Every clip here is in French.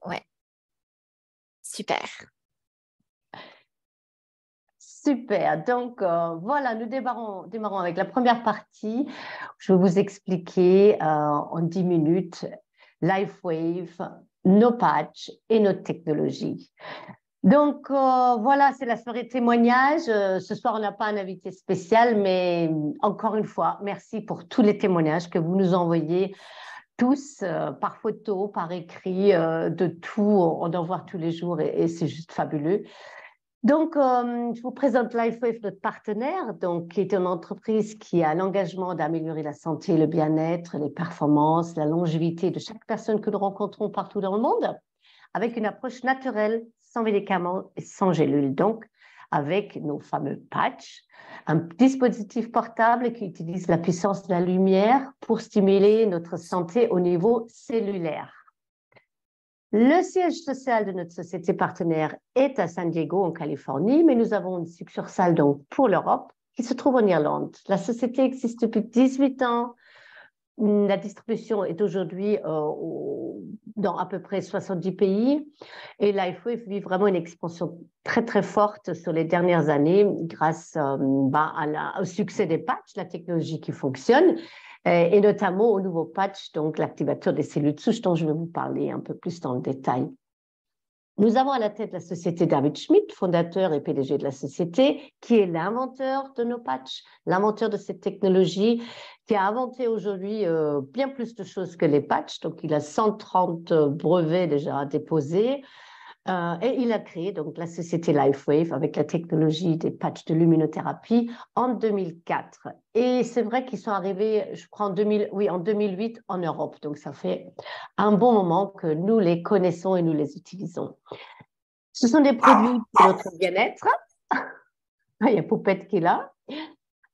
Ouais, super. Super. Donc, voilà, nous démarrons avec la première partie. Je vais vous expliquer en 10 minutes LifeWave, nos patchs et nos technologies. Donc, voilà, c'est la soirée témoignage. Ce soir, on n'a pas un invité spécial, mais encore une fois, merci pour tous les témoignages que vous nous envoyez, tous, par photo, par écrit, de tout. On en voit tous les jours et c'est juste fabuleux. Donc, je vous présente LifeWave, notre partenaire, donc, qui est une entreprise qui a l'engagement d'améliorer la santé, le bien-être, les performances, la longévité de chaque personne que nous rencontrons partout dans le monde, avec une approche naturelle, sans médicaments et sans gélules. Donc, avec nos fameux patchs, un dispositif portable qui utilise la puissance de la lumière pour stimuler notre santé au niveau cellulaire. Le siège social de notre société partenaire est à San Diego, en Californie, mais nous avons une succursale donc pour l'Europe qui se trouve en Irlande. La société existe depuis 18 ans. La distribution est aujourd'hui dans à peu près 70 pays et LifeWave vit vraiment une expansion très, très forte sur les dernières années grâce au succès des patchs, la technologie qui fonctionne et notamment au nouveau patch, donc l'activateur des cellules souches dont je vais vous parler un peu plus dans le détail. Nous avons à la tête la société David Schmidt, fondateur et PDG de la société, qui est l'inventeur de nos patchs, l'inventeur de cette technologie, qui a inventé aujourd'hui bien plus de choses que les patchs. Donc, il a 130 brevets déjà déposés. Et il a créé donc la société LifeWave avec la technologie des patchs de luminothérapie en 2004. Et c'est vrai qu'ils sont arrivés, je crois, en 2008 en Europe. Donc, ça fait un bon moment que nous les connaissons et nous les utilisons. Ce sont des produits pour notre bien-être. Il y a Poupette qui est là.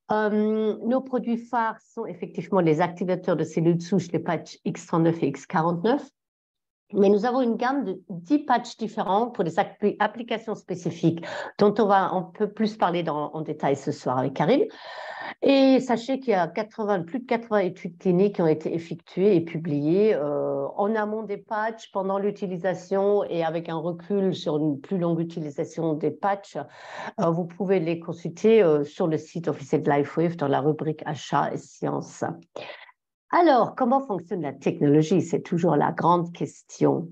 Nos produits phares sont effectivement les activateurs de cellules souches, les patchs X39 et X49. Mais nous avons une gamme de 10 patchs différents pour des applications spécifiques dont on va un peu plus parler en détail ce soir avec Karine. Et sachez qu'il y a plus de 80 études cliniques qui ont été effectuées et publiées en amont des patchs, pendant l'utilisation et avec un recul sur une plus longue utilisation des patchs. Vous pouvez les consulter sur le site officiel de LifeWave dans la rubrique achats et sciences. Alors, comment fonctionne la technologie? C'est toujours la grande question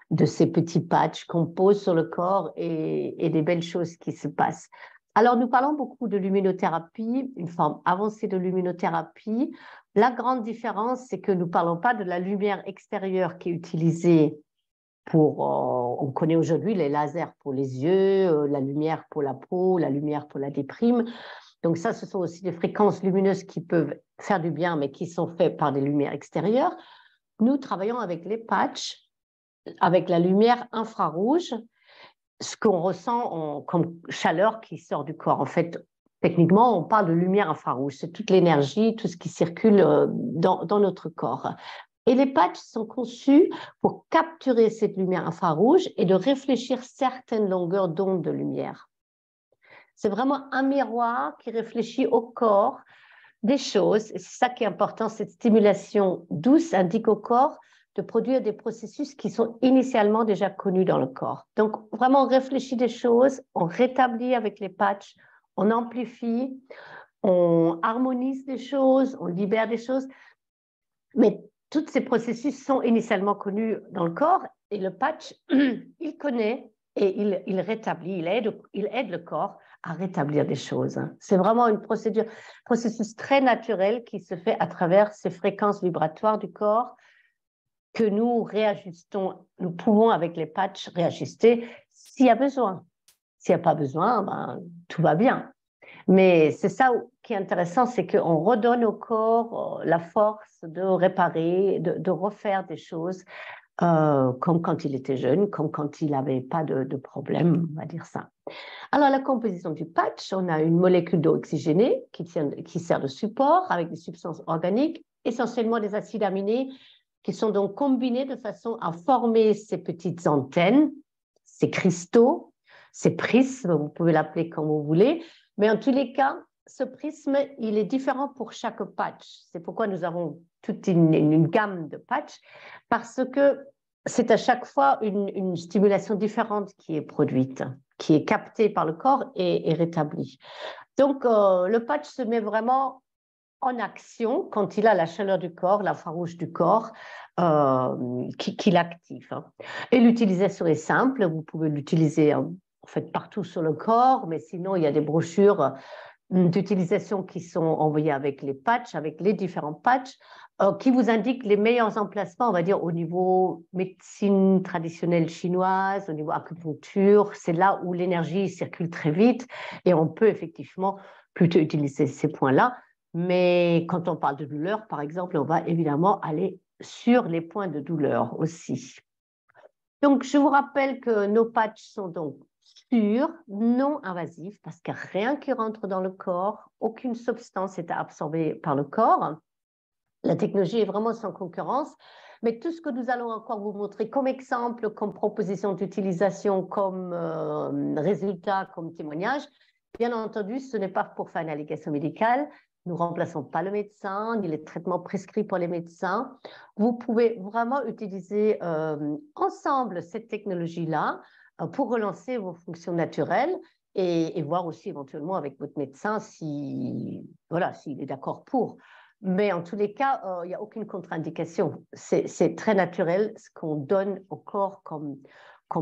de ces petits patchs qu'on pose sur le corps et des belles choses qui se passent. Alors, nous parlons beaucoup de luminothérapie, une forme avancée de luminothérapie. La grande différence, c'est que nous ne parlons pas de la lumière extérieure qui est utilisée pour, on connaît aujourd'hui les lasers pour les yeux, la lumière pour la peau, la lumière pour la déprime. Donc ça, ce sont aussi des fréquences lumineuses qui peuvent faire du bien, mais qui sont faites par des lumières extérieures. Nous travaillons avec les patchs, avec la lumière infrarouge, ce qu'on ressent comme chaleur qui sort du corps. En fait, techniquement, on parle de lumière infrarouge. C'est toute l'énergie, tout ce qui circule dans notre corps. Et les patchs sont conçus pour capturer cette lumière infrarouge et de réfléchir certaines longueurs d'onde de lumière. C'est vraiment un miroir qui réfléchit au corps des choses. C'est ça qui est important, cette stimulation douce indique au corps de produire des processus qui sont initialement déjà connus dans le corps. Donc, vraiment, on réfléchit des choses, on rétablit avec les patchs, on amplifie, on harmonise des choses, on libère des choses. Mais tous ces processus sont initialement connus dans le corps et le patch, il connaît et il rétablit, il aide le corps à rétablir des choses. C'est vraiment un processus très naturel qui se fait à travers ces fréquences vibratoires du corps que nous réajustons. Nous pouvons, avec les patchs, réajuster s'il y a besoin. S'il n'y a pas besoin, ben, tout va bien. Mais c'est ça qui est intéressant, c'est qu'on redonne au corps la force de réparer, de refaire des choses comme quand il était jeune, comme quand il n'avait pas de problème, on va dire ça. Alors, la composition du patch, on a une molécule d'eau oxygénée qui sert de support avec des substances organiques, essentiellement des acides aminés, qui sont donc combinés de façon à former ces petites antennes, ces cristaux, ces prismes, vous pouvez l'appeler comme vous voulez, mais en tous les cas, ce prisme, il est différent pour chaque patch. C'est pourquoi nous avons toute une gamme de patchs, parce que c'est à chaque fois une stimulation différente qui est produite, qui est captée par le corps et rétablie. Donc, le patch se met vraiment en action quand il a la chaleur du corps, l'infrarouge du corps, qui l'active. Hein. Et l'utilisation est simple, vous pouvez l'utiliser en fait partout sur le corps, mais sinon il y a des brochures d'utilisation qui sont envoyées avec les patchs, avec les différents patchs, qui vous indiquent les meilleurs emplacements, on va dire, au niveau médecine traditionnelle chinoise, au niveau acupuncture. C'est là où l'énergie circule très vite et on peut effectivement plutôt utiliser ces points-là. Mais quand on parle de douleur, par exemple, on va évidemment aller sur les points de douleur aussi. Donc, je vous rappelle que nos patchs sont donc sûrs, non invasifs, parce qu'il n'y a rien qui rentre dans le corps, aucune substance est absorbée par le corps. La technologie est vraiment sans concurrence, mais tout ce que nous allons encore vous montrer comme exemple, comme proposition d'utilisation, comme résultat, comme témoignage, bien entendu, ce n'est pas pour faire une allégation médicale. Nous ne remplaçons pas le médecin, ni les traitements prescrits pour les médecins. Vous pouvez vraiment utiliser ensemble cette technologie-là pour relancer vos fonctions naturelles et voir aussi éventuellement avec votre médecin si, voilà, s'il est d'accord pour. Mais en tous les cas, il n'y a aucune contre-indication. C'est très naturel ce qu'on donne au corps comme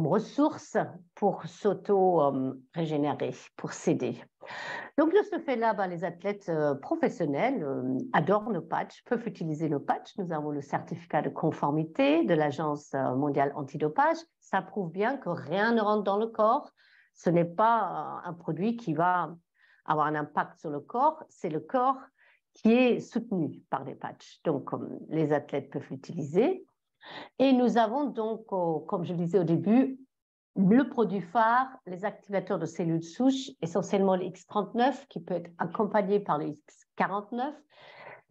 ressource pour s'auto-régénérer, pour s'aider. Donc, de ce fait-là, les athlètes professionnels adorent nos patchs, peuvent utiliser nos patchs. Nous avons le certificat de conformité de l'Agence mondiale antidopage. Ça prouve bien que rien ne rentre dans le corps. Ce n'est pas un produit qui va avoir un impact sur le corps, c'est le corps qui est soutenu par les patchs. Donc, les athlètes peuvent l'utiliser. Et nous avons donc, comme je le disais au début, le produit phare, les activateurs de cellules souches, essentiellement le X39, qui peut être accompagné par le X49.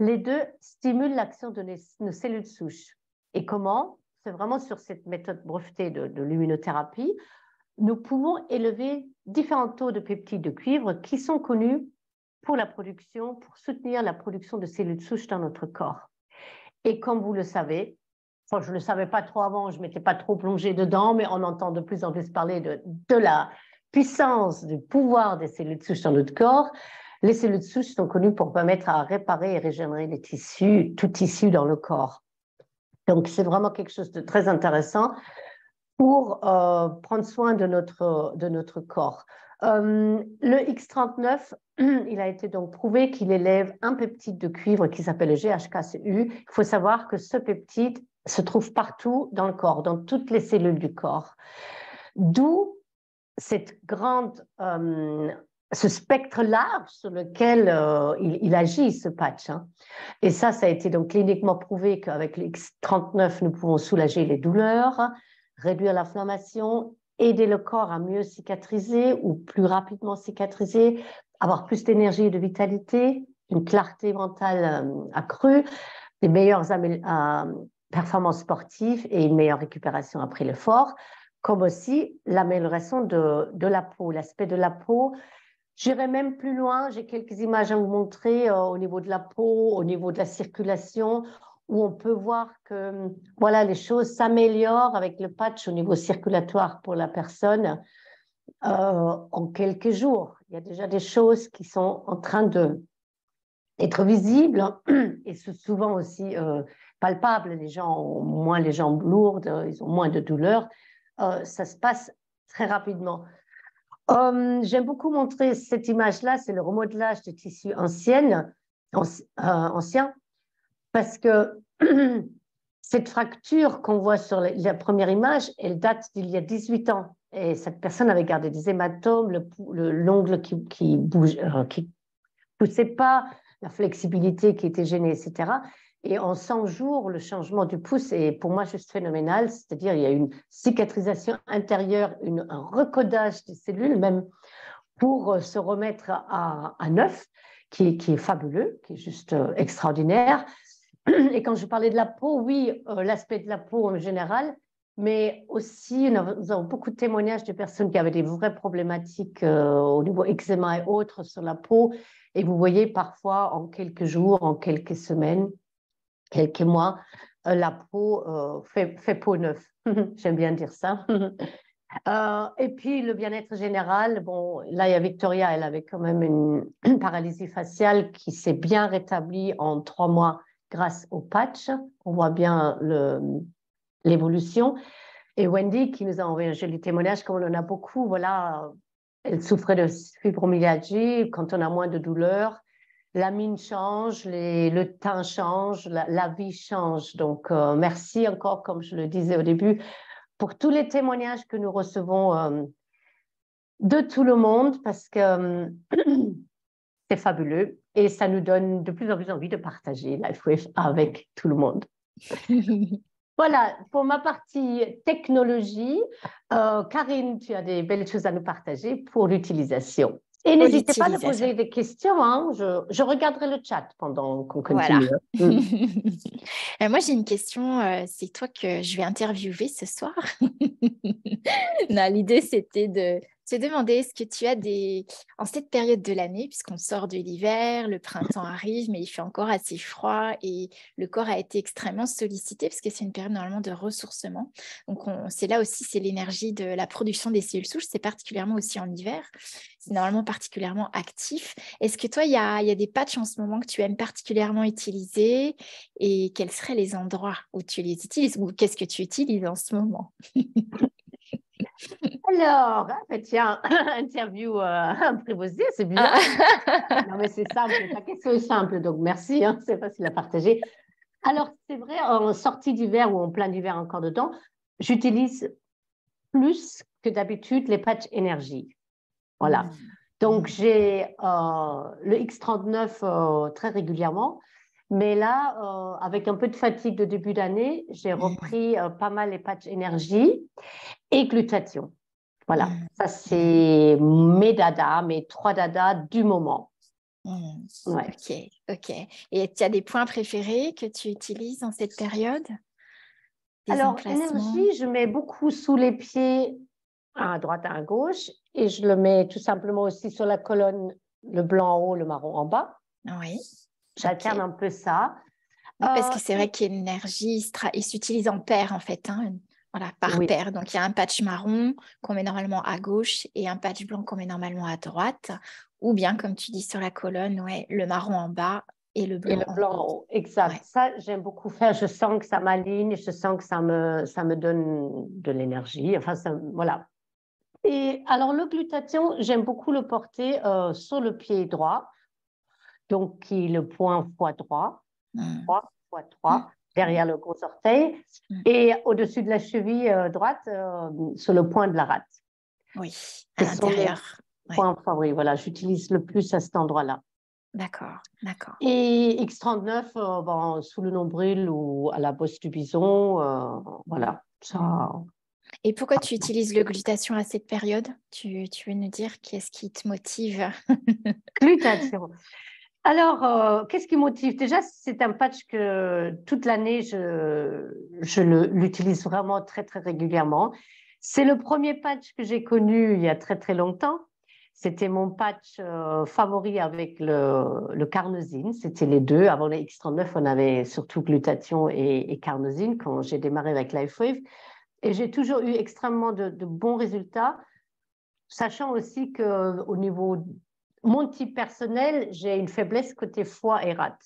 Les deux stimulent l'action de nos cellules souches. Et comment? C'est vraiment sur cette méthode brevetée de l'immunothérapie. Nous pouvons élever différents taux de peptides de cuivre qui sont connus pour soutenir la production de cellules souches dans notre corps. Et comme vous le savez, je ne le savais pas trop avant, je ne m'étais pas trop plongée dedans, mais on entend de plus en plus parler de la puissance, du pouvoir des cellules souches dans notre corps. Les cellules souches sont connues pour permettre à réparer et régénérer les tissus, tout tissu dans le corps. Donc, c'est vraiment quelque chose de très intéressant pour prendre soin de notre corps. Le X39, il a été donc prouvé qu'il élève un peptide de cuivre qui s'appelle le GHK-CU. Il faut savoir que ce peptide se trouve partout dans le corps, dans toutes les cellules du corps. D'où cette grande, ce spectre large sur lequel il agit, ce patch. Hein. Et ça a été donc cliniquement prouvé qu'avec le X39, nous pouvons soulager les douleurs, réduire l'inflammation, aider le corps à mieux cicatriser ou plus rapidement cicatriser, avoir plus d'énergie et de vitalité, une clarté mentale accrue, des meilleures performances sportives et une meilleure récupération après l'effort, comme aussi l'amélioration de la peau, l'aspect de la peau. J'irai même plus loin, j'ai quelques images à vous montrer au niveau de la peau, au niveau de la circulation, où on peut voir que voilà, les choses s'améliorent avec le patch au niveau circulatoire pour la personne en quelques jours. Il y a déjà des choses qui sont en train d'être visibles et souvent aussi palpables. Les gens ont moins les jambes lourdes, ils ont moins de douleur. Ça se passe très rapidement. J'aime beaucoup montrer cette image-là, c'est le remodelage de tissus anciens, parce que cette fracture qu'on voit sur la première image, elle date d'il y a 18 ans. Et cette personne avait gardé des hématomes, l'ongle qui bouge, qui poussait pas, la flexibilité qui était gênée, etc. Et en 100 jours, le changement du pouce est pour moi juste phénoménal. C'est-à-dire il y a une cicatrisation intérieure, un recodage des cellules, même pour se remettre à neuf, qui est fabuleux, qui est juste extraordinaire. Et quand je parlais de la peau, oui, l'aspect de la peau en général, mais aussi nous avons beaucoup de témoignages de personnes qui avaient des vraies problématiques au niveau eczéma et autres sur la peau. Et vous voyez parfois en quelques jours, en quelques semaines, quelques mois, la peau fait peau neuve. J'aime bien dire ça. Et puis, le bien-être général, bon, là, il y a Victoria, elle avait quand même une paralysie faciale qui s'est bien rétablie en 3 mois grâce au patch. On voit bien l'évolution. Et Wendy, qui nous a envoyé un joli témoignage, comme on en a beaucoup, voilà, elle souffrait de fibromyalgie. Quand on a moins de douleur, la mine change, le teint change, la vie change. Donc, merci encore, comme je le disais au début, pour tous les témoignages que nous recevons de tout le monde, parce que c'est fabuleux et ça nous donne de plus en plus envie de partager LifeWave avec tout le monde. Voilà, pour ma partie technologie, Karine, tu as des belles choses à nous partager pour l'utilisation. Et n'hésitez pas à nous poser des questions, hein. Je regarderai le chat pendant qu'on continue. Voilà. Moi, j'ai une question. C'est toi que je vais interviewer ce soir. Non, l'idée, c'était de se demander, est-ce que tu as en cette période de l'année, puisqu'on sort de l'hiver, le printemps arrive, mais il fait encore assez froid et le corps a été extrêmement sollicité parce que c'est une période normalement de ressourcement. Donc, c'est là aussi, c'est l'énergie de la production des cellules souches. C'est particulièrement aussi en hiver. C'est normalement particulièrement actif. Est-ce que toi, il y a des patchs en ce moment que tu aimes particulièrement utiliser et quels seraient les endroits où tu les utilises ou qu'est-ce que tu utilises en ce moment? Alors, tiens, interview préposée, c'est bien. Non, mais c'est simple, ta question est simple, donc merci, hein, c'est facile à partager. Alors, c'est vrai, en sortie d'hiver ou en plein hiver encore dedans, j'utilise plus que d'habitude les patchs énergie. Voilà. Donc, j'ai le X39 très régulièrement. Mais là, avec un peu de fatigue de début d'année, j'ai repris pas mal les patchs énergie et glutathion. Voilà, ça c'est mes dadas, mes 3 dadas du moment. Ouais. Ok. Et tu as des points préférés que tu utilises en cette période? Alors, énergie, je mets beaucoup sous les pieds, à droite, à gauche, et je le mets tout simplement aussi sur la colonne, le blanc en haut, le marron en bas. Oui. J'alterne un peu ça. Oui, parce que c'est vrai qu'énergie, il s'utilise en paire en fait, hein. Voilà, par paire. Donc, il y a un patch marron qu'on met normalement à gauche et un patch blanc qu'on met normalement à droite. Ou bien, comme tu dis sur la colonne, ouais, le marron en bas et le blanc en haut. Exact. Ouais. Ça, j'aime beaucoup faire. Je sens que ça m'aligne, je sens que ça me donne de l'énergie. Enfin, voilà. Et alors, le glutathion, j'aime beaucoup le porter sur le pied droit, donc qui est le point x droit, 3 x 3, derrière le gros orteil, et au-dessus de la cheville droite, sur le point de la rate. Oui, à l'intérieur. Point favori, voilà, j'utilise le plus à cet endroit-là. D'accord. Et X39, sous le nombril ou à la bosse du bison, voilà, ça... Et pourquoi tu utilises le glutathion à cette période? Tu veux nous dire qu'est-ce qui te motive? Glutathion. Alors, qu'est-ce qui motive? Déjà, c'est un patch que toute l'année, je l'utilise vraiment très, très régulièrement. C'est le premier patch que j'ai connu il y a très, très longtemps. C'était mon patch favori avec le carnosine. C'était les deux. Avant les X39, on avait surtout glutathion et carnosine quand j'ai démarré avec LifeWave. Et j'ai toujours eu extrêmement de bons résultats, sachant aussi qu'au niveau mon type personnel, j'ai une faiblesse côté foie et rate.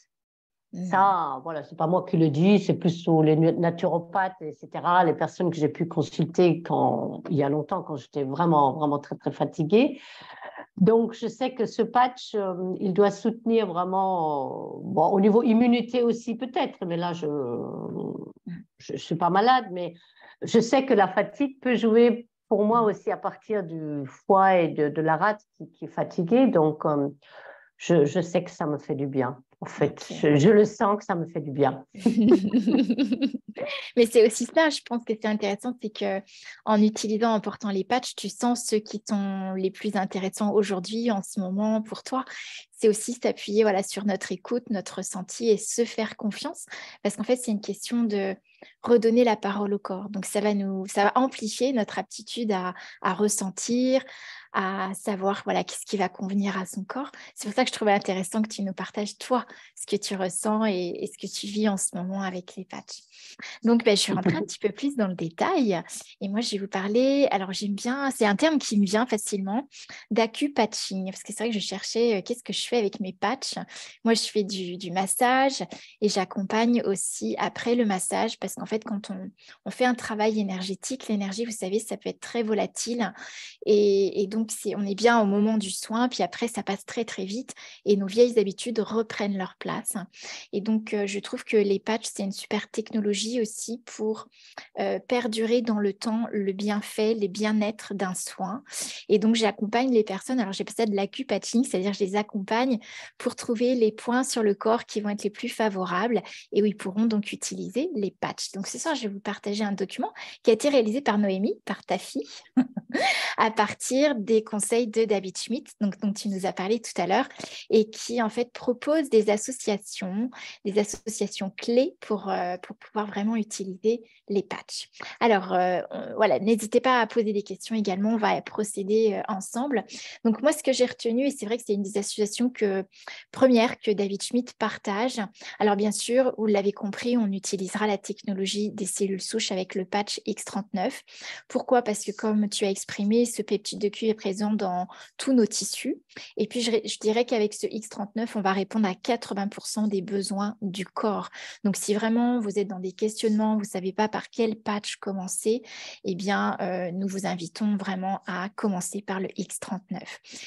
Ça, voilà, c'est pas moi qui le dis, c'est plus sur les naturopathes, etc., les personnes que j'ai pu consulter il y a longtemps, quand j'étais vraiment, vraiment très, très fatiguée. Donc, je sais que ce patch, il doit soutenir vraiment, au niveau immunité aussi peut-être, mais là, je suis pas malade, mais je sais que la fatigue peut jouer pour moi aussi à partir du foie et de la rate qui est fatiguée. Donc, je sais que ça me fait du bien. En fait, je le sens que ça me fait du bien. Mais c'est aussi ça, je pense que c'est intéressant, c'est qu'en utilisant, en portant les patchs, tu sens ceux qui sont les plus intéressants aujourd'hui, en ce moment, pour toi. C'est aussi s'appuyer sur notre écoute, notre ressenti et se faire confiance. Parce qu'en fait, c'est une question de redonner la parole au corps. Donc, ça va amplifier notre aptitude à ressentir, à savoir voilà, qu'est-ce qui va convenir à son corps. C'est pour ça que je trouvais intéressant que tu nous partages, toi, ce que tu ressens et ce que tu vis en ce moment avec les patchs. Donc, je vais rentrer un petit peu plus dans le détail. Et moi, je vais vous parler, alors j'aime bien, c'est un terme qui me vient facilement, d'acupatching. Parce que c'est vrai que je cherchais qu'est-ce que je fais avec mes patchs. Moi, je fais du massage et j'accompagne aussi après le massage parce qu'en fait, quand on fait un travail énergétique, l'énergie, vous savez, ça peut être très volatile. Et donc, on est bien au moment du soin, puis après, ça passe très, très vite et nos vieilles habitudes reprennent leur place. Et donc, je trouve que les patchs, c'est une super technologie aussi pour perdurer dans le temps le bienfait, les bien-être d'un soin. Et donc, j'accompagne les personnes, alors j'appelle ça de l'acupatching, c'est-à-dire je les accompagne pour trouver les points sur le corps qui vont être les plus favorables et où ils pourront donc utiliser les patchs. Donc, ce soir, je vais vous partager un document qui a été réalisé par Noémie, par ta fille, à partir des conseils de David Schmidt, donc, dont tu nous as parlé tout à l'heure, et qui en fait propose des associations clés pour pouvoir vraiment utiliser les patchs. Alors voilà, n'hésitez pas à poser des questions également, on va procéder ensemble. Donc moi, ce que j'ai retenu, et c'est vrai que c'est une des associations premières que David Schmidt partage. Alors bien sûr, vous l'avez compris, on utilisera la technologie des cellules souches avec le patch X39. Pourquoi? Parce que comme tu as exprimé, ce peptide de Q est présent dans tous nos tissus. Et puis, je dirais qu'avec ce X39, on va répondre à 80% des besoins du corps. Donc, si vraiment vous êtes dans des questionnements, vous ne savez pas par quel patch commencer, eh bien, nous vous invitons vraiment à commencer par le X39.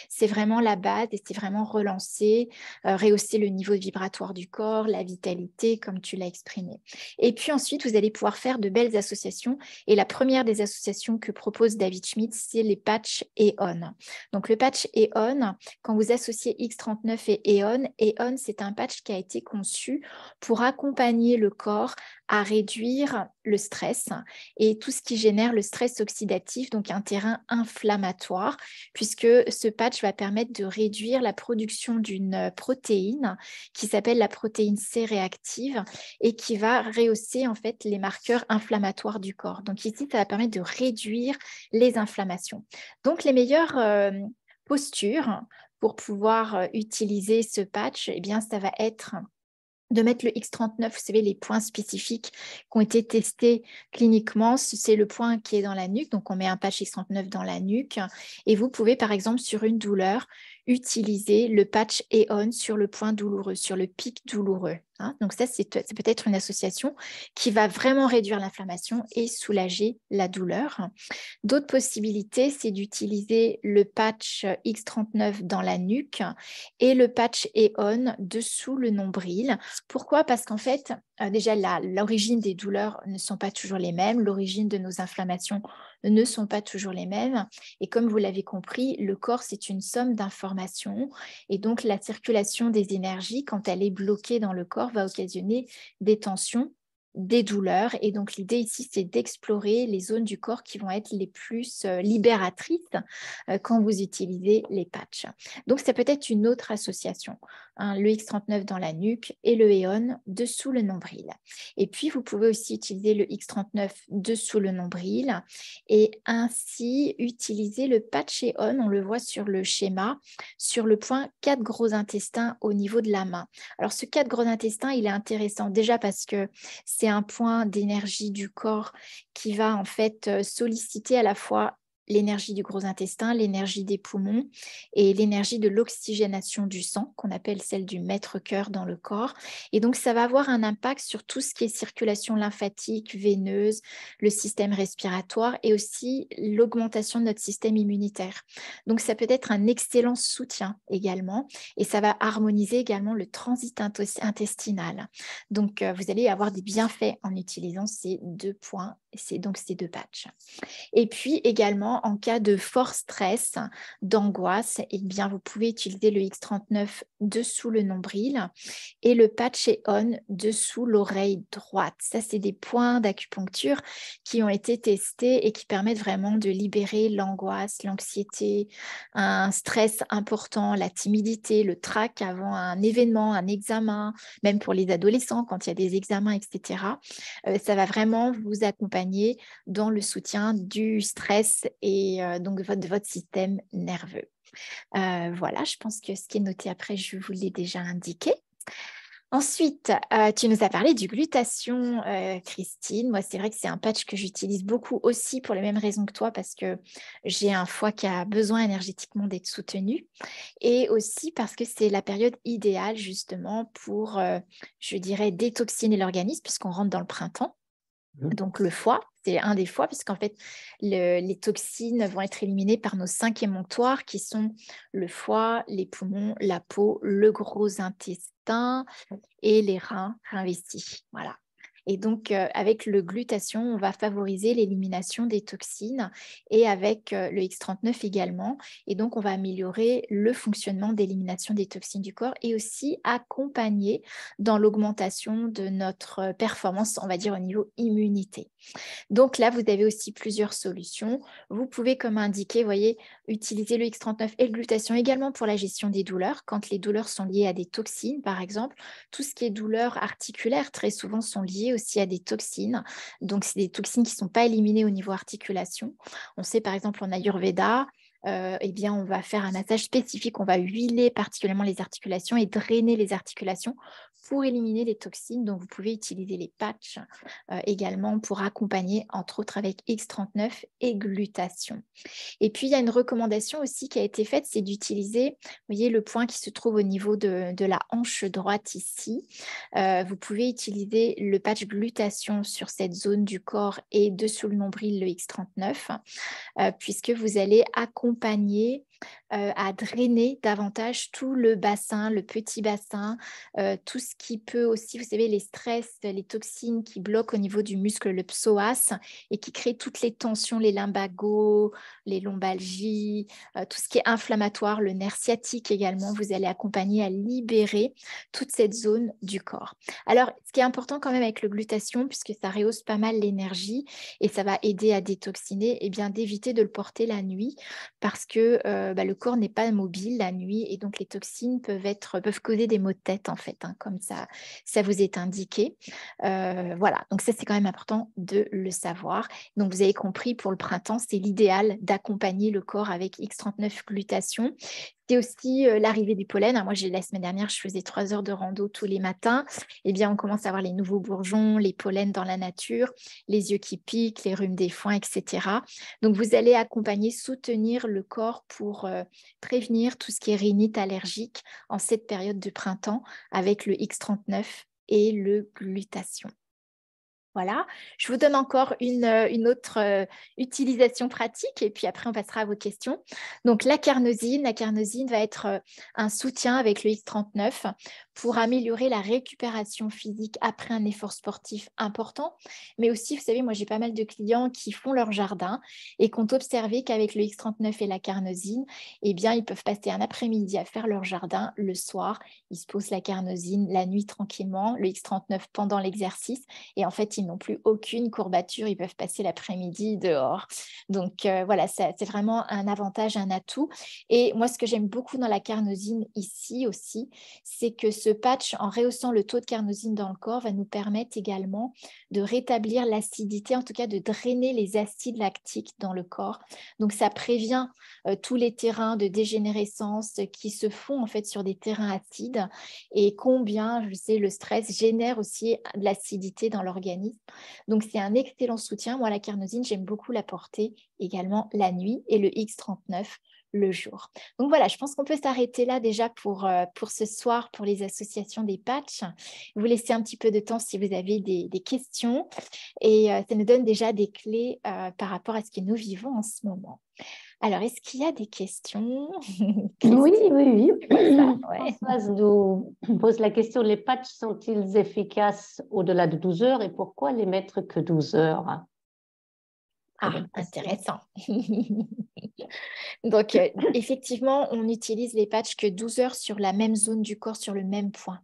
C'est vraiment la base et c'est vraiment relancer, rehausser le niveau vibratoire du corps, la vitalité, comme tu l'as exprimé. Et puis ensuite, vous allez pouvoir faire de belles associations. Et la première des associations que propose David Schmidt, c'est les patchs EON. Donc, le patch EON, quand vous associez X39 et EON, c'est un patch qui a été conçu pour accompagner le corps à réduire le stress et tout ce qui génère le stress oxydatif, donc un terrain inflammatoire, puisque ce patch va permettre de réduire la production d'une protéine qui s'appelle la protéine C réactive et qui va rehausser en fait les marqueurs inflammatoires du corps. Donc ici, ça va permettre de réduire les inflammations. Donc les meilleures postures pour pouvoir utiliser ce patch, eh bien, ça va être de mettre le X39, vous savez, les points spécifiques qui ont été testés cliniquement, c'est le point qui est dans la nuque, donc on met un patch X39 dans la nuque, et vous pouvez par exemple sur une douleur, utiliser le patch EON sur le point douloureux, sur le pic douloureux. Donc ça, c'est peut-être une association qui va vraiment réduire l'inflammation et soulager la douleur. D'autres possibilités, c'est d'utiliser le patch X39 dans la nuque et le patch EON dessous le nombril. Pourquoi? Parce qu'en fait, déjà, l'origine des douleurs ne sont pas toujours les mêmes, l'origine de nos inflammations ne sont pas toujours les mêmes. Et comme vous l'avez compris, le corps, c'est une somme d'informations. Et donc, la circulation des énergies, quand elle est bloquée dans le corps, va occasionner des tensions, des douleurs. Et donc, l'idée ici, c'est d'explorer les zones du corps qui vont être les plus libératrices quand vous utilisez les patchs. Donc, ça peut être une autre association, le X39 dans la nuque et le EON dessous le nombril. Et puis, vous pouvez aussi utiliser le X39 dessous le nombril et ainsi utiliser le patch EON, on le voit sur le schéma, sur le point 4 gros intestins au niveau de la main. Alors, ce 4 gros intestins, il est intéressant déjà parce que c'est un point d'énergie du corps qui va en fait solliciter à la fois l'énergie du gros intestin, l'énergie des poumons et l'énergie de l'oxygénation du sang, qu'on appelle celle du maître-cœur dans le corps. Et donc, ça va avoir un impact sur tout ce qui est circulation lymphatique, veineuse, le système respiratoire et aussi l'augmentation de notre système immunitaire. Donc, ça peut être un excellent soutien également et ça va harmoniser également le transit intestinal. Donc, vous allez avoir des bienfaits en utilisant ces 2 points, donc ces 2 patchs. Et puis également, en cas de fort stress, d'angoisse, eh bien, vous pouvez utiliser le X39 dessous le nombril et le patch EON dessous l'oreille droite. Ça, c'est des points d'acupuncture qui ont été testés et qui permettent vraiment de libérer l'angoisse, l'anxiété, un stress important, la timidité, le trac avant un événement, un examen, même pour les adolescents quand il y a des examens, etc. Ça va vraiment vous accompagner accompagner dans le soutien du stress et donc de votre système nerveux. Voilà, je pense que ce qui est noté après, je vous l'ai déjà indiqué. Ensuite, tu nous as parlé du glutathion, Christine. Moi, c'est vrai que c'est un patch que j'utilise beaucoup aussi pour les mêmes raisons que toi, parce que j'ai un foie qui a besoin énergétiquement d'être soutenu, et aussi parce que c'est la période idéale justement pour, je dirais, détoxiner l'organisme, puisqu'on rentre dans le printemps. Donc le foie, c'est un des foies, puisqu'en fait, les toxines vont être éliminées par nos 5 émonctoires qui sont le foie, les poumons, la peau, le gros intestin et les reins investis. Voilà. Et donc, avec le glutathion, on va favoriser l'élimination des toxines et avec le X39 également. Et donc, on va améliorer le fonctionnement d'élimination des toxines du corps et aussi accompagner dans l'augmentation de notre performance, on va dire, au niveau immunité. Donc là, vous avez aussi plusieurs solutions. Vous pouvez, comme indiqué, voyez, utiliser le X39 et le glutathion également pour la gestion des douleurs. Quand les douleurs sont liées à des toxines, par exemple, tout ce qui est douleurs articulaires, très souvent, sont liées aussi à des toxines. Donc, c'est des toxines qui ne sont pas éliminées au niveau articulation. On sait, par exemple, en Ayurveda, eh bien, on va faire un massage spécifique, on va huiler particulièrement les articulations et drainer les articulations pour éliminer les toxines. Donc, vous pouvez utiliser les patchs également pour accompagner, entre autres avec X39 et glutathion. Et puis, il y a une recommandation aussi qui a été faite, c'est d'utiliser, vous voyez, le point qui se trouve au niveau de la hanche droite ici. Vous pouvez utiliser le patch glutathion sur cette zone du corps et dessous le nombril, le X39, puisque vous allez accompagner à drainer davantage tout le bassin, le petit bassin, tout ce qui peut aussi, vous savez, les stress, les toxines qui bloquent au niveau du muscle, le psoas, et qui créent toutes les tensions, les lumbagos, les lombalgies, tout ce qui est inflammatoire, le nerf sciatique également, vous allez accompagner à libérer toute cette zone du corps. Alors, ce qui est important quand même avec le glutathion, puisque ça rehausse pas mal l'énergie et ça va aider à détoxiner, eh bien d'éviter de le porter la nuit, parce que le corps n'est pas mobile la nuit et donc les toxines peuvent causer des maux de tête en fait, hein, comme ça vous est indiqué. Voilà, donc ça c'est quand même important de le savoir. Donc vous avez compris, pour le printemps, c'est l'idéal d'accompagner le corps avec X39 glutathion. C'est aussi l'arrivée du pollen. Moi, la semaine dernière, je faisais 3 heures de rando tous les matins. Eh bien, on commence à voir les nouveaux bourgeons, les pollens dans la nature, les yeux qui piquent, les rhumes des foins, etc. Donc, vous allez accompagner, soutenir le corps pour prévenir tout ce qui est rhinite allergique en cette période de printemps avec le X39 et le glutathion. Voilà, je vous donne encore une autre utilisation pratique et puis après on passera à vos questions. Donc la carnosine va être un soutien avec le X39 pour améliorer la récupération physique après un effort sportif important. Mais aussi, vous savez, moi j'ai pas mal de clients qui font leur jardin et qui ont observé qu'avec le X39 et la carnosine, eh bien ils peuvent passer un après-midi à faire leur jardin. Le soir, ils se posent la carnosine la nuit tranquillement, le X39 pendant l'exercice et en fait, ils n'ont plus aucune courbature, ils peuvent passer l'après-midi dehors. Donc voilà, c'est vraiment un avantage, un atout. Et moi, ce que j'aime beaucoup dans la carnosine ici aussi, c'est que ce patch, en rehaussant le taux de carnosine dans le corps, va nous permettre également de rétablir l'acidité, en tout cas de drainer les acides lactiques dans le corps. Donc ça prévient tous les terrains de dégénérescence qui se font en fait sur des terrains acides et combien, je sais, le stress génère aussi de l'acidité dans l'organisme. Donc, c'est un excellent soutien. Moi, la carnosine, j'aime beaucoup la porter également la nuit et le X39 le jour. Donc voilà, je pense qu'on peut s'arrêter là déjà pour ce soir, pour les associations des patchs. Vous laissez un petit peu de temps si vous avez des questions et ça nous donne déjà des clés par rapport à ce que nous vivons en ce moment. Alors, est-ce qu'il y a des questions? Oui, oui, oui. Ouais. Françoise nous pose la question, les patchs sont-ils efficaces au-delà de 12 heures et pourquoi les mettre que 12 heures? Très Ah, bonne question. intéressant. Donc, effectivement, on n'utilise les patchs que 12 heures sur la même zone du corps, sur le même point.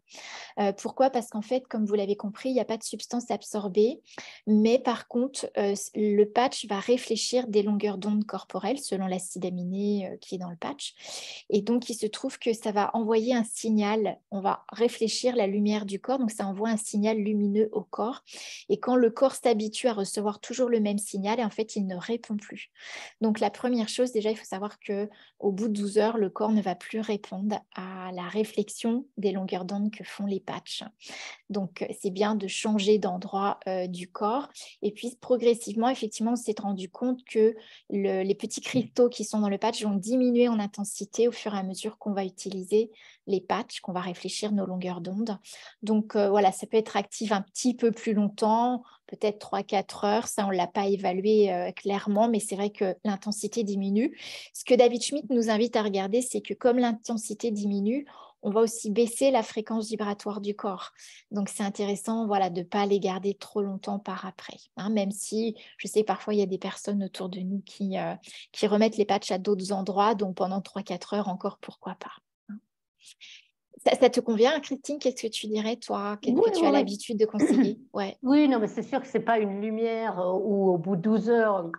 Pourquoi? Parce qu'en fait, comme vous l'avez compris, il n'y a pas de substance absorbée, mais par contre, le patch va réfléchir des longueurs d'onde corporelles selon l'acide aminé qui est dans le patch. Et donc, il se trouve que ça va envoyer un signal. On va réfléchir la lumière du corps, donc ça envoie un signal lumineux au corps. Et quand le corps s'habitue à recevoir toujours le même signal, en fait, il ne répond plus. Donc, la première chose, déjà, il faut savoir que au bout de 12 heures, le corps ne va plus répondre à la réflexion des longueurs d'onde que font les patchs. Donc, c'est bien de changer d'endroit du corps. Et puis, progressivement, effectivement, on s'est rendu compte que les petits cristaux qui sont dans le patch vont diminuer en intensité au fur et à mesure qu'on va utiliser les patchs, qu'on va réfléchir nos longueurs d'onde. Donc, voilà, ça peut être actif un petit peu plus longtemps, peut-être 3-4 heures. Ça, on ne l'a pas évalué clairement, mais c'est vrai que l'intensité diminue. Ce que David Schmidt nous invite à regarder, c'est que comme l'intensité diminue, on va aussi baisser la fréquence vibratoire du corps. Donc, c'est intéressant voilà, de ne pas les garder trop longtemps par après. Hein, même si je sais parfois, il y a des personnes autour de nous qui remettent les patchs à d'autres endroits, donc pendant 3-4 heures encore, pourquoi pas. Hein. Ça te convient, Christine? Qu'est-ce que tu dirais, toi, que Oui, tu as oui, l'habitude de conseiller? Ouais, oui, non, mais c'est sûr que ce n'est pas une lumière où au bout de 12 heures,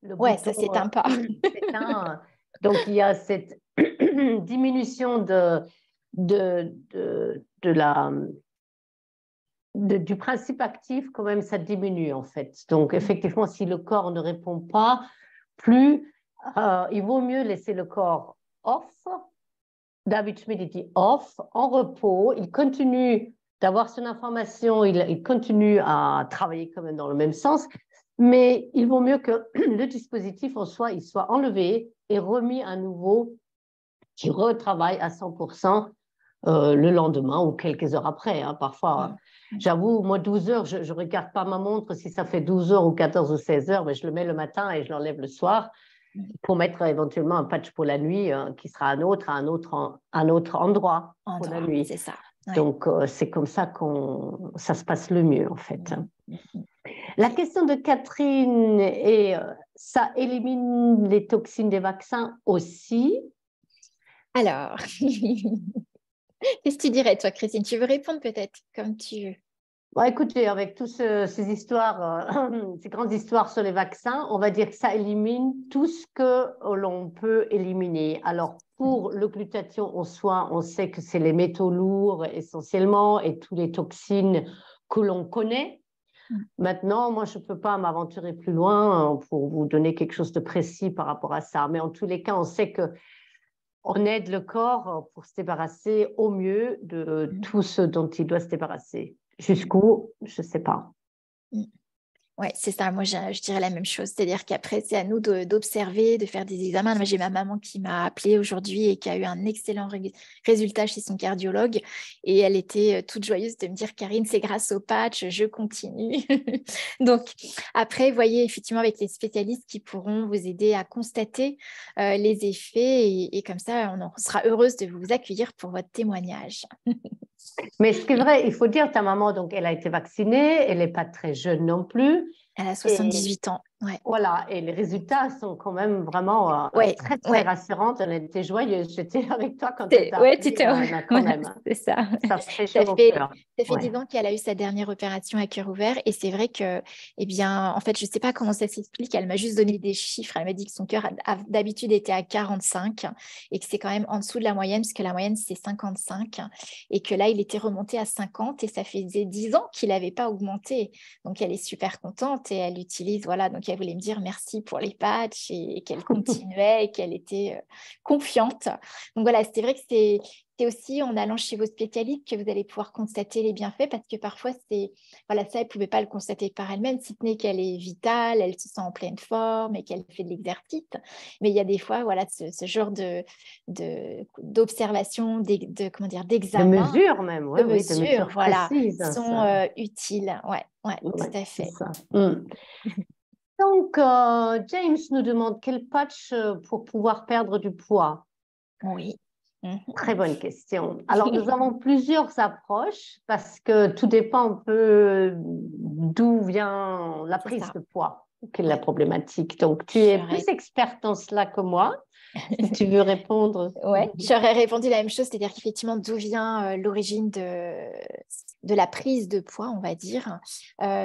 le ouais, ça bouton s'éteint pas. s'éteint. Donc, il y a cette diminution du principe actif, quand même, ça diminue en fait. Donc, effectivement, si le corps ne répond pas plus, il vaut mieux laisser le corps off. David Schmidt dit off, en repos. Il continue d'avoir son information, il continue à travailler quand même dans le même sens, mais il vaut mieux que le dispositif en soi, il soit enlevé et remis à nouveau, qui retravaille à 100% le lendemain ou quelques heures après. Hein. Parfois, j'avoue, moi, 12 heures, je ne regarde pas ma montre si ça fait 12 heures ou 14 ou 16 heures, mais je le mets le matin et je l'enlève le soir pour mettre éventuellement un patch pour la nuit qui sera un autre endroit pour la nuit. C'est ça. Ouais. Donc, c'est comme ça ça se passe le mieux, en fait. La question de Catherine est, ça élimine les toxines des vaccins aussi? Alors, qu'est-ce que tu dirais, toi, Christine? Tu veux répondre peut-être comme tu veux. Bon, écoutez, avec toutes ces histoires, ces grandes histoires sur les vaccins, on va dire que ça élimine tout ce que l'on peut éliminer. Alors, pour le glutathion en soi, on sait que c'est les métaux lourds essentiellement et toutes les toxines que l'on connaît. Maintenant, moi, je ne peux pas m'aventurer plus loin pour vous donner quelque chose de précis par rapport à ça. Mais en tous les cas, on sait qu'on aide le corps pour se débarrasser au mieux de tout ce dont il doit se débarrasser. Jusqu'où, je ne sais pas. Oui, c'est ça. Moi, je dirais la même chose. C'est-à-dire qu'après, c'est à nous d'observer, de faire des examens. Moi, j'ai ma maman qui m'a appelée aujourd'hui et qui a eu un excellent résultat chez son cardiologue. Et elle était toute joyeuse de me dire, Karine, c'est grâce au patch, je continue. Donc, après, voyez, effectivement, avec les spécialistes qui pourront vous aider à constater les effets. Et comme ça, on sera heureuse de vous accueillir pour votre témoignage. Mais ce qui est vrai, il faut dire, ta maman, donc, elle a été vaccinée, elle n'est pas très jeune non plus. Elle a Et 78 ans. Ouais. voilà, et les résultats sont quand même vraiment Ouais, très, très ouais. rassurants. Elle était joyeuse. J'étais avec toi quand elle t'a Ouais, appelé, quand ouais, même. Hein. c'est ça. Ça fait Ça chaud au fait, cœur. ça fait Ouais. 10 ans qu'elle a eu sa dernière opération à cœur ouvert. Et c'est vrai que, eh bien, en fait, je ne sais pas comment ça s'explique. Elle m'a juste donné des chiffres. Elle m'a dit que son cœur d'habitude était à 45 et que c'est quand même en dessous de la moyenne, parce que la moyenne, c'est 55. Et que là, il était remonté à 50 et ça faisait 10 ans qu'il n'avait pas augmenté. Donc, elle est super contente et elle utilise, voilà. Donc, elle voulait me dire merci pour les patchs et qu'elle continuait et qu'elle était confiante. Donc, voilà, c'est vrai que c'est aussi en allant chez vos spécialistes que vous allez pouvoir constater les bienfaits parce que parfois, voilà, ça, elle ne pouvait pas le constater par elle-même, si ce n'est qu'elle est vitale, elle se sent en pleine forme et qu'elle fait de l'exercice. Mais il y a des fois, voilà, ce genre d'observation, comment dire, De d'examen, mesures même, de oui, de mesures, mesures voilà, précises. Hein, sont ça. utiles. Ouais, Ouais, tout à c'est fait. ça. Donc, James nous demande quel patch pour pouvoir perdre du poids. Oui. Très bonne question. Alors, nous avons plusieurs approches parce que tout dépend un peu d'où vient la C'est prise ça. de poids. quelle est la problématique. Donc, tu es plus experte en cela que moi, si tu veux répondre. Oui, j'aurais répondu la même chose, c'est-à-dire qu'effectivement, d'où vient l'origine de la prise de poids, on va dire.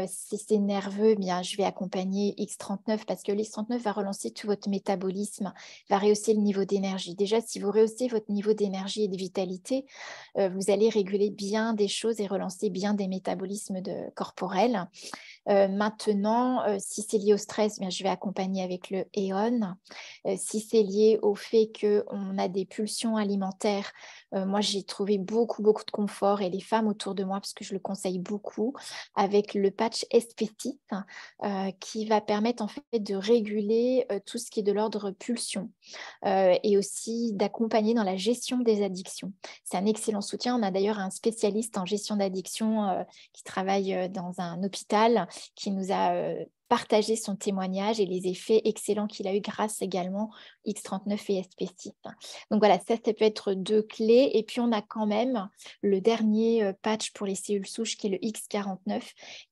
Si c'est nerveux, eh bien, je vais accompagner X39 parce que l'X39 va relancer tout votre métabolisme, va rehausser le niveau d'énergie. Déjà, si vous rehaussez votre niveau d'énergie et de vitalité, vous allez réguler bien des choses et relancer bien des métabolismes corporels. Maintenant, si c'est lié au stress, bien, je vais accompagner avec le EON. Si c'est lié au fait qu'on a des pulsions alimentaires, moi, j'ai trouvé beaucoup, beaucoup de confort et les femmes autour de moi, parce que je le conseille beaucoup, avec le patch SPC qui va permettre en fait de réguler tout ce qui est de l'ordre pulsion et aussi d'accompagner dans la gestion des addictions. C'est un excellent soutien. On a d'ailleurs un spécialiste en gestion d'addiction qui travaille dans un hôpital qui nous a partagé son témoignage et les effets excellents qu'il a eu grâce également X39 et SP6. Donc voilà, ça peut être deux clés. Et puis on a quand même le dernier patch pour les cellules souches qui est le X49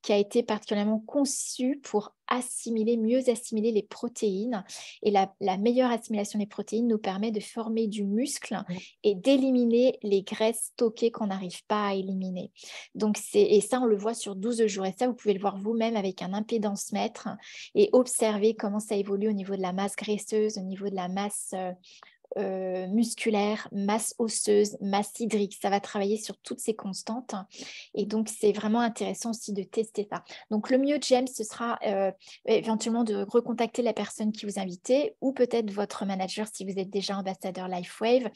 qui a été particulièrement conçu pour mieux assimiler les protéines. Et la meilleure assimilation des protéines nous permet de former du muscle et d'éliminer les graisses stockées qu'on n'arrive pas à éliminer. Donc et ça, on le voit sur 12 jours. Et ça, vous pouvez le voir vous-même avec un impédance-mètre et observer comment ça évolue au niveau de la masse graisseuse, au niveau de la masse musculaire, masse osseuse, masse hydrique. Ça va travailler sur toutes ces constantes. Et donc, c'est vraiment intéressant aussi de tester ça. Donc, le mieux, James, ce sera éventuellement de recontacter la personne qui vous invitait ou peut-être votre manager si vous êtes déjà ambassadeur LifeWave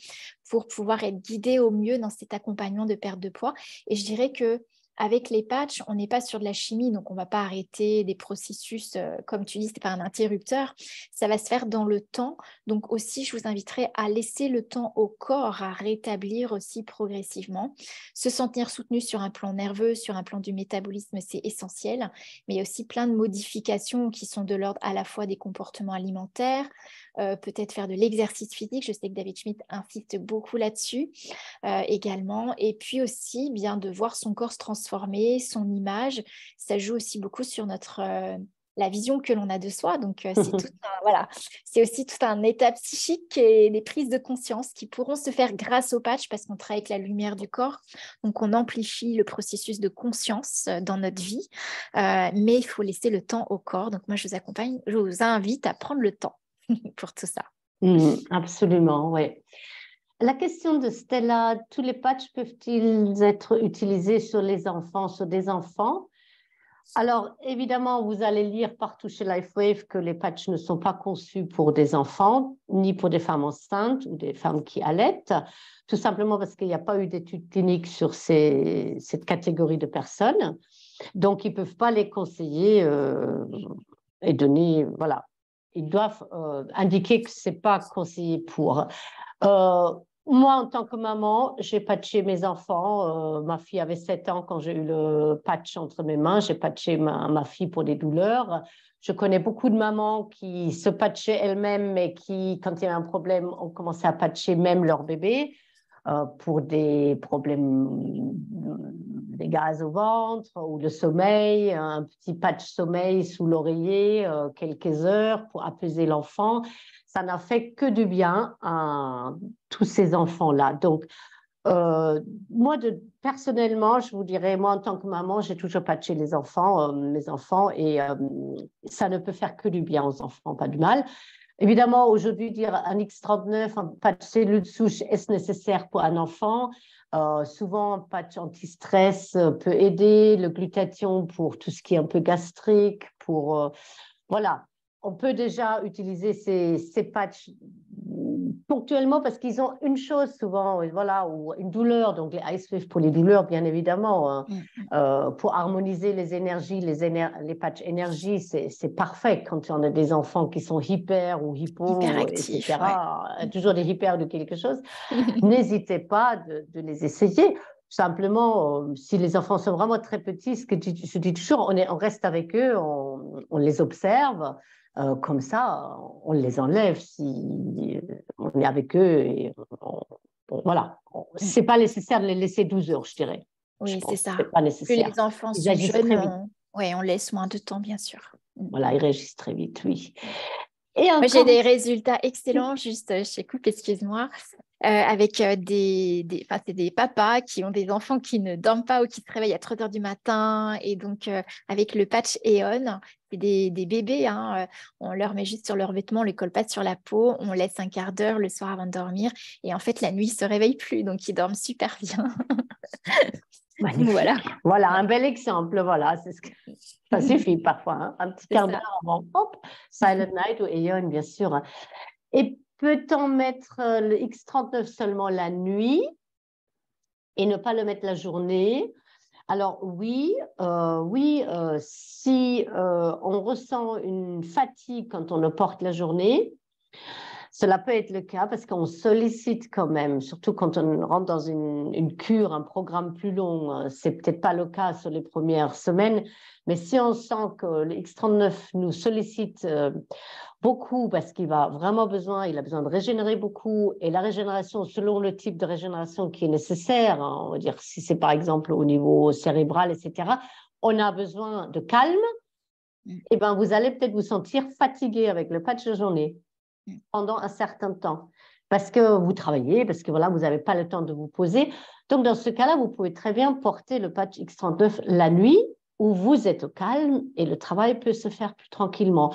pour pouvoir être guidé au mieux dans cet accompagnement de perte de poids. Et je dirais que avec les patchs, on n'est pas sur de la chimie, donc on ne va pas arrêter des processus, comme tu dis, ce n'est pas un interrupteur. Ça va se faire dans le temps. Donc aussi, je vous inviterai à laisser le temps au corps à rétablir aussi progressivement. Se sentir soutenu sur un plan nerveux, sur un plan du métabolisme, c'est essentiel. Mais il y a aussi plein de modifications qui sont de l'ordre à la fois des comportements alimentaires, peut-être faire de l'exercice physique. Je sais que David Schmidt insiste beaucoup là-dessus également. Et puis aussi, bien de voir son corps se transformer, son image. Ça joue aussi beaucoup sur la vision que l'on a de soi. Donc, c'est aussi tout un état psychique et des prises de conscience qui pourront se faire grâce au patch parce qu'on travaille avec la lumière du corps. Donc, on amplifie le processus de conscience dans notre vie. Mais il faut laisser le temps au corps. Donc, moi, je vous invite à prendre le temps pour tout ça. Absolument, oui. La question de Stella, tous les patchs peuvent-ils être utilisés sur les enfants, sur des enfants? Alors, évidemment, vous allez lire partout chez LifeWave que les patchs ne sont pas conçus pour des enfants, ni pour des femmes enceintes ou des femmes qui allaitent, tout simplement parce qu'il n'y a pas eu d'études cliniques sur cette catégorie de personnes. Donc, ils ne peuvent pas les conseiller et donner, voilà. Ils doivent indiquer que ce n'est pas conseillé pour. Moi, en tant que maman, j'ai patché mes enfants. Ma fille avait 7 ans quand j'ai eu le patch entre mes mains. J'ai patché ma fille pour des douleurs. Je connais beaucoup de mamans qui se patchaient elles-mêmes, mais qui, quand il y avait un problème, ont commencé à patcher même leur bébé pour des problèmes des gaz au ventre ou le sommeil, un petit patch sommeil sous l'oreiller, quelques heures pour apaiser l'enfant. Ça n'a fait que du bien à tous ces enfants-là. Donc, moi, personnellement, je vous dirais, moi, en tant que maman, j'ai toujours patché mes enfants, et ça ne peut faire que du bien aux enfants, pas du mal. Évidemment, aujourd'hui, dire un X39, un patch cellule souche, est-ce nécessaire pour un enfant? Souvent, un patch anti-stress peut aider, le glutathion pour tout ce qui est un peu gastrique, voilà. On peut déjà utiliser ces patchs ponctuellement parce qu'ils ont une chose souvent, voilà, ou une douleur, donc les IceWave pour les douleurs, bien évidemment, pour harmoniser les énergies, les patchs énergie, c'est parfait quand on a des enfants qui sont hyper ou hypo, etc. Ouais. Toujours des hyper de quelque chose. N'hésitez pas de les essayer. Simplement, si les enfants sont vraiment très petits, ce que je dis toujours, on reste avec eux, on les observe. Comme ça, on les enlève si on est avec eux. Et voilà. Ce n'est pas nécessaire de les laisser 12 heures, je dirais. Oui, c'est ça. C'est pas nécessaire. Plus les enfants sont jeunes, on laisse moins de temps, bien sûr. Voilà, ils réagissent très vite, oui. Et Moi, j'ai encore, des résultats excellents, juste, je te coupe, excuse-moi, avec enfin, c'est des papas qui ont des enfants qui ne dorment pas ou qui se réveillent à 3 heures du matin. Et donc, avec le patch Aeon, c'est des bébés, hein, on leur met juste sur leurs vêtements, on ne les colle pas sur la peau, on laisse un quart d'heure le soir avant de dormir. Et en fait, la nuit, ils ne se réveillent plus, donc ils dorment super bien. magnifique. Voilà, Voilà, un bel exemple. Voilà, ça suffit parfois, hein. Un petit c'est quart ça. d'heure avant, hop, Silent Night ou Aeon, bien sûr. Et peut-on mettre le X39 seulement la nuit et ne pas le mettre la journée? Alors oui, si on ressent une fatigue quand on le porte la journée, cela peut être le cas parce qu'on sollicite quand même, surtout quand on rentre dans une cure, un programme plus long. C'est peut-être pas le cas sur les premières semaines, mais si on sent que le X39 nous sollicite beaucoup parce qu'il a besoin de régénérer beaucoup, et la régénération, selon le type de régénération qui est nécessaire, hein, on va dire si c'est par exemple au niveau cérébral, etc., on a besoin de calme, et ben vous allez peut-être vous sentir fatigué avec le patch de journée pendant un certain temps parce que vous travaillez, parce que voilà, vous n'avez pas le temps de vous poser. Donc, dans ce cas-là, vous pouvez très bien porter le patch X39 la nuit où vous êtes au calme et le travail peut se faire plus tranquillement.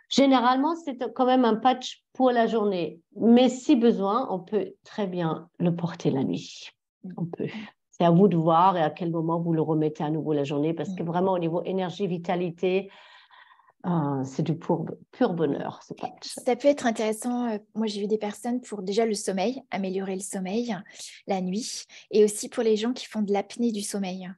Généralement, c'est quand même un patch pour la journée, mais si besoin, on peut très bien le porter la nuit. On peut. C'est à vous de voir et à quel moment vous le remettez à nouveau la journée, parce que vraiment, au niveau énergie, vitalité, c'est du pur bonheur, ce patch. Ça peut être intéressant. Moi, j'ai vu des personnes pour déjà le sommeil, améliorer le sommeil la nuit, et aussi pour les gens qui font de l'apnée du sommeil.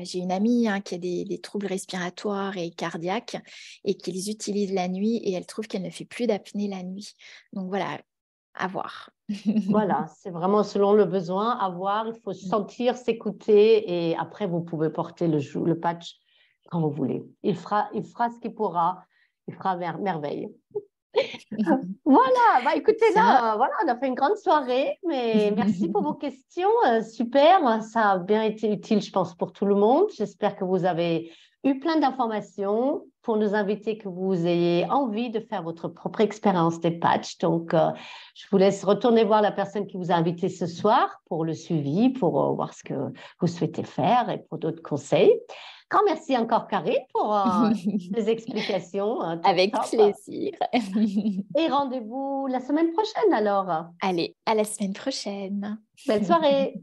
J'ai une amie, hein, qui a des troubles respiratoires et cardiaques et qui les utilise la nuit et elle trouve qu'elle ne fait plus d'apnée la nuit. Donc voilà, à voir. Voilà, c'est vraiment selon le besoin, à voir, il faut sentir, s'écouter et après vous pouvez porter le patch quand vous voulez. Il fera ce qu'il pourra, il fera merveille. Voilà, bah écoutez, Ça. là, voilà, on a fait une grande soirée, mais merci pour vos questions, super, ça a bien été utile, je pense, pour tout le monde. J'espère que vous avez eu plein d'informations pour nous inviter, que vous ayez envie de faire votre propre expérience des patchs. Donc, je vous laisse retourner voir la personne qui vous a invité ce soir pour le suivi, pour voir ce que vous souhaitez faire et pour d'autres conseils. Grand merci encore, Karine, pour les explications. Avec Top. plaisir. Et rendez-vous la semaine prochaine alors. Allez, à la semaine prochaine. Belle soirée.